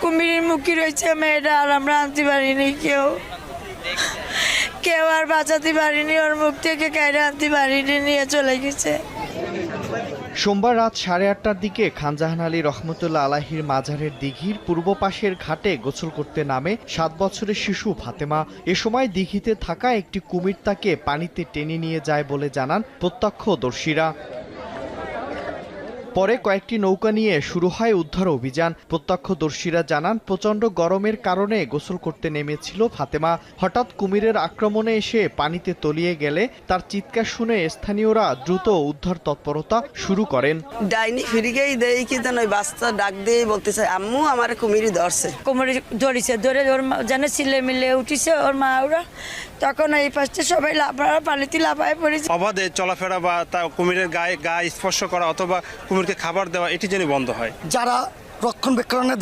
কুমিরের মুখী রয়েছে মেয়েটা, আর আমরা আনতে পারিনি, কেউ আর বাঁচাতে পারিনি, ওর মুখ থেকে কাইরে আনতে পারিনি, নিয়ে চলে গেছে। সোমবার রাত 8:30টার দিকে খানজাহান আলী রহমতুল্লাহ আলাহির মাজারের দিঘির পূর্ব পাশের ঘাটে গোসল করতে নামে 7 বছরের শিশু ফাতেমা। এ সময় দিঘিতে থাকা একটি কুমির তাকে পানিতে টেনে নিয়ে যায় বলে জানান প্রত্যক্ষদর্শীরা। পরে কয়েকটি নৌকা নিয়ে শুরু হয় উদ্ধার অভিযান। প্রত্যক্ষদর্শীরা জানান প্রচণ্ড গরমের কারণে গোসল করতে নেমেছিল ফাতেমা। হঠাৎ কুমিরের আক্রমণে এসে পানিতে তলিয়ে গেলে তার চিৎকার শুনে স্থানীয়রা দ্রুত উদ্ধার তৎপরতা শুরু করেন। ডাইনি ফিরিগেই দেই কি জানো, বাচ্চা ডাক দিয়ে বলতেছে আম্মু আমার কুমিরই ধরছে। কুমির ধরেছে, ধরে ওর যেন ছিলে মিলে উঠিছে ওর মা ওরা, তখন এই পাশে সবাই পানিতে লাফায় পড়েছে। অবাধে চলাফেরা বা তা কুমিরের গায়ে স্পর্শ করা অথবা কুমিরকে খাবার দেওয়া এটি যেন বন্ধ হয়। যারা রক্ষণাবেক্ষণে